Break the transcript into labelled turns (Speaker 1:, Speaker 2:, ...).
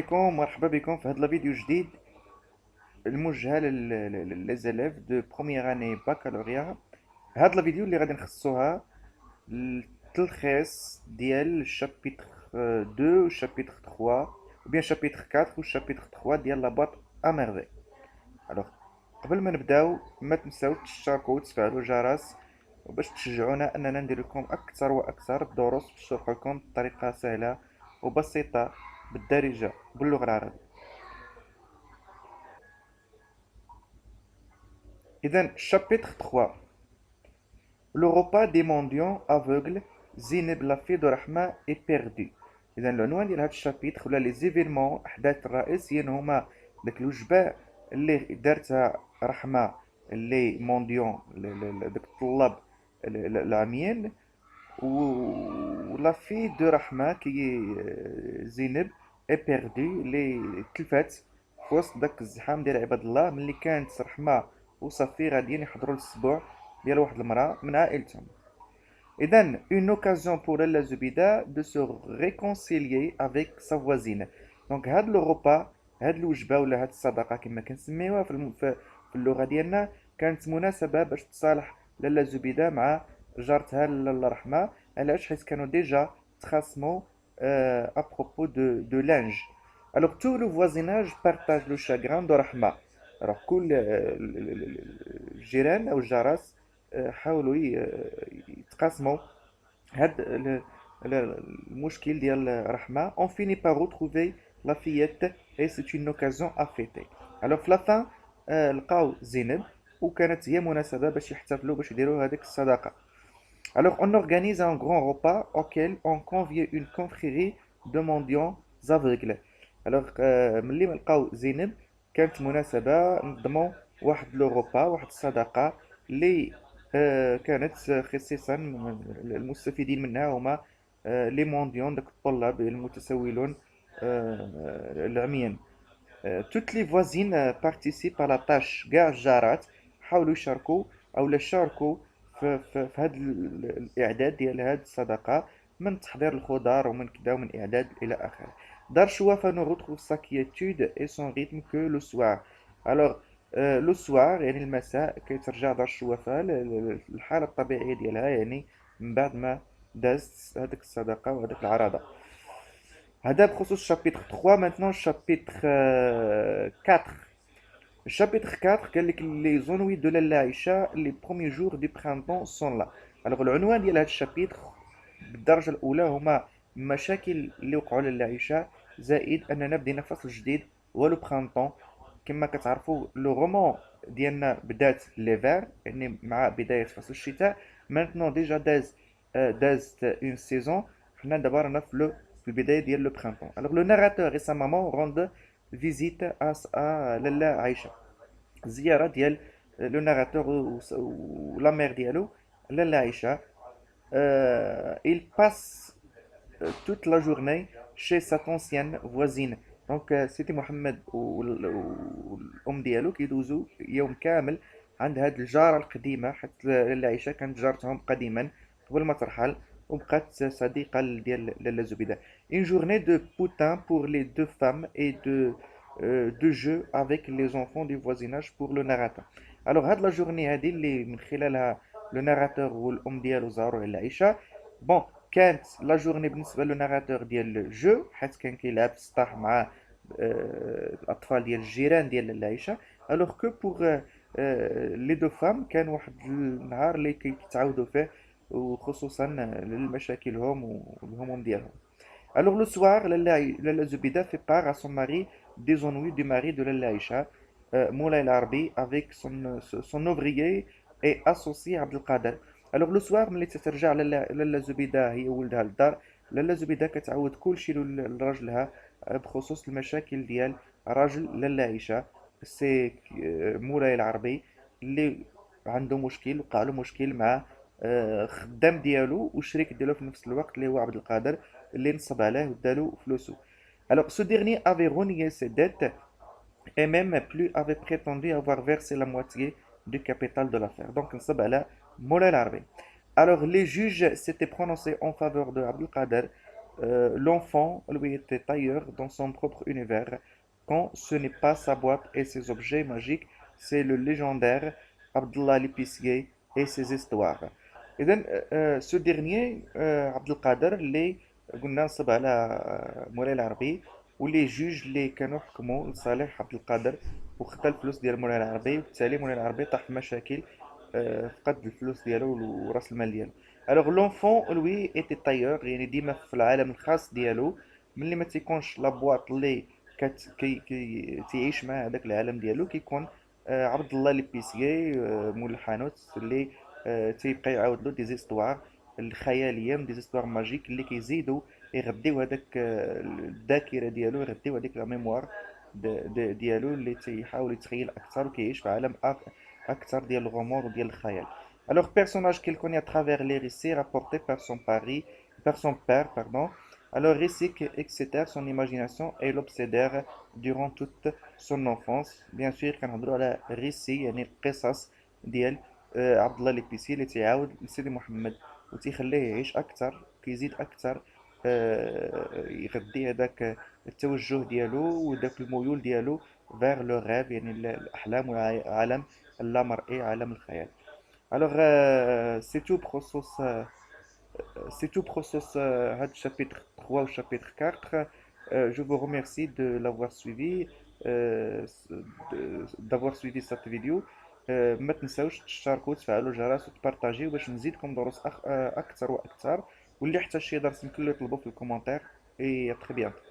Speaker 1: عليكم مرحبا بكم في هذا الفيديو جديد الموجه لي زيليف دو بروميير اني بكالوريا. هذا الفيديو اللي غادي نخصوها للتلخيص ديال الشابيتر 2 والشابيتر 3 وبيان شابيتر 4 والشابيتر 3 ديال لاباط اميرفي. الوغ قبل ما نبداو ما تنساوش تشتركوا وتفعلوا الجرس باش تشجعونا اننا ندير لكم اكثر واكثر الدروس باش نشرح لكم بطريقه سهله وبسيطه بالدارجه باللغه العربيه. إذن chapitre 3. Le repas des mendiants aveugles زينب la fille de Rahma est perdu. إذا العنوان ديال هذا الشابيتر ولا لي زيفينمون الأحداث الرئيسيين هما داك الوجبة اللي دارتها رحمة اللي مونديون داك الطلاب العميان و لا في دو رحمة كي زينب اي بيردو اللي تلفات في وسط داك الزحام ديال عباد الله ملي كانت رحمة وصافي غاديين يحضروا للسبوع ديال واحد المرأة من عائلتهم. إذن une occasion pour لالا زبيدة دو سو réconcilier avec sa voisine. دونك هاد لو روبا هاد الوجبة ولا هاد الصدقة كما كنسميوها في اللغة ديالنا كانت مناسبة باش تصالح لالا زبيدة مع جارتها لالا رحمة. علاش؟ حيت كانوا ديجا تخاصموا à propos de linge. Alors tout le voisinage partage le chagrin de Rahma. Alors كل الجيران أو الجراس حاولوا يتقاسموا هاد المشكل ديال رحمة. On finit par retrouver la fillette et c'est une occasion à fêter. Alors في لافان لقاو زينب وكانت هي مناسبة باش يحتفلوا باش يديروا هذيك الصداقة. Alors on organise un grand repas auquel on convie une confrérie de mendiants aveugles. Alors ملي لقاو زينب كانت مناسبة نظموا واحد لو روبا واحد الصداقة اللي كانت خصيصا المستفيدين منها هما لي مونديون داك الطلاب المتسولون العميان. Toutes les voisines participent à la tâche. كاع الجارات حاولوا يشاركوا أو لا شاركوا في هذا الإعداد ديال هذه الصدقة من تحضير الخضار ومن كذا ومن إعداد إلى آخره. دار شوافة ne retrouve sa quiétude et son rythme que le soir. Alors لو سوار يعني المساء كيترجع دار الشوافة للحالة الطبيعية ديالها، يعني من بعد ما دازت هذيك الصدقة وهذيك العراضة. هذا بخصوص شابيتر 3. maintenant شابيتر 4. الشابيتر 4 قال لك لي زونوي دو لالا عائشة لي بروميي جور دو برينتون سون لا. الوغ العنوان ديال هذا الشابيتر بالدرجة الأولى هما مشاكل اللي وقعوا لالا عائشة زائد أننا بدينا فصل جديد ولو برينتون. كما كتعرفوا لو رومون ديالنا بدات ليفير يعني مع بداية فصل الشتاء. maintenant ديجا دازت اون سيزون، حنا دابا رانا في البداية ديال لو برينتون. الوغ لو ناراتور et sa maman rendent visite à لالا عائشة. زيارة ديال لو ناراتور و لا مير ديالو لالا عائشة. il passe toute la journée chez cette ancienne voisine. دونك سيدي محمد والام ديالو كيدوزو يوم كامل عند هاد الجاره القديمه، حيت لاله عائشه كانت جارتهم قديما قبل ما ترحل وبقات صديقه ديال لاله زبيده. une journée de potin pour les deux femmes et de jeu avec les enfants du voisinage pour le narrateur. alors هاد لا جورني هادي اللي من خلالها لو ناراتور والام ديالو زاروا لاله عائشه. بون كانت لا جورني بالنسبه لو ناراتور ديال الجو حيت كان كيلعب في السطح مع الاطفال ديال الجيران ديال العائشه. الوغ كو بوغ لي دو فام كان واحد النهار اللي كيتعاودوا فيه وخصوصا لمشاكلهم والهموم ديالهم. الوغ لو سوار لالا زبيده في بار ا سون ماري دي زونوي دو ماري دو لالا عائشه مولاي العربي افيك سون اوفريي اي اسوسي عبد القادر. الوغ لو سوار ملي تترجع لالا زبيده هي ولدها للدار، لالا زبيده كتعاود كلشي لراجلها بخصوص المشاكل ديال راجل لالا عائشه سي مولاي العربي اللي عنده مشكل وقع له مشكل مع خدام ديالو وشريك ديالو في نفس الوقت اللي هو عبد القادر اللي نصب عليه ودالو فلوسو. Alors ce dernier avait renié ses dettes et même plus avait prétendu avoir versé la moitié du capital de l'affaire. Donc نصب على مولاي العربي. Alors les juges s'étaient prononcés en faveur de Abdelkader L'enfant, lui, était tailleur dans son propre univers. Quand ce n'est pas sa boîte et ses objets magiques, c'est le légendaire Abdullah l'épicier et ses histoires. إذن ce dernier عبد القادر اللي قلنا نصب على مولاي العربي واللي جوج اللي كانوا حكموا لصالح عبد القادر وخدا الفلوس ديال مولاي العربي وبالتالي مولاي العربي طاح في مشاكل فقد الفلوس ديالو وراس المال ديالو. الوغ لونفون لوي ايتي طايور يعني ديما في العالم الخاص ديالو ملي ما تيكونش لابواط اللي كي تيعيش مع هذاك العالم ديالو كيكون عبد الله ليبيسيي مول الحانوت اللي تيبقى يعاود له دي زيستوار الخياليه دي زيستوار ماجيك اللي كيزيدوا يغديو هذاك الذاكره ديالو يغديو هذيك لا ميموار ديالو اللي تيحاول يتخيل اكثر وكيعيش في عالم اكثر ديال الغموض وديال الخيال. Alors, personnage qu'il connaît à travers les récits rapportés par son père, pardon. Alors, récits qui excitèrent son imagination et l'obsédèrent durant toute son enfance. Bien sûr, كنهضروا على récits يعني القصص ديال عبد الله الإبيسي اللي تيعاود لسيدي محمد وتيخليه يعيش أكثر كيزيد أكثر يغذي هذاك التوجه ديالو وداك الميول ديالو vers le rêve يعني الأحلام وعالم اللامرئي عالم الخيال. Alors, c'est tout pour chapitre 3 au chapitre 4. Je vous remercie de l'avoir suivi, d'avoir suivi cette vidéo. ما تنساوش تشتركوا وتفعلوا الجرس وتبارطاجيو باش نزيدكم دروس أكثر وأكثر واللي احتاج شي درس يمكن له يطلبوا في الكومنتار. Et à très bientôt.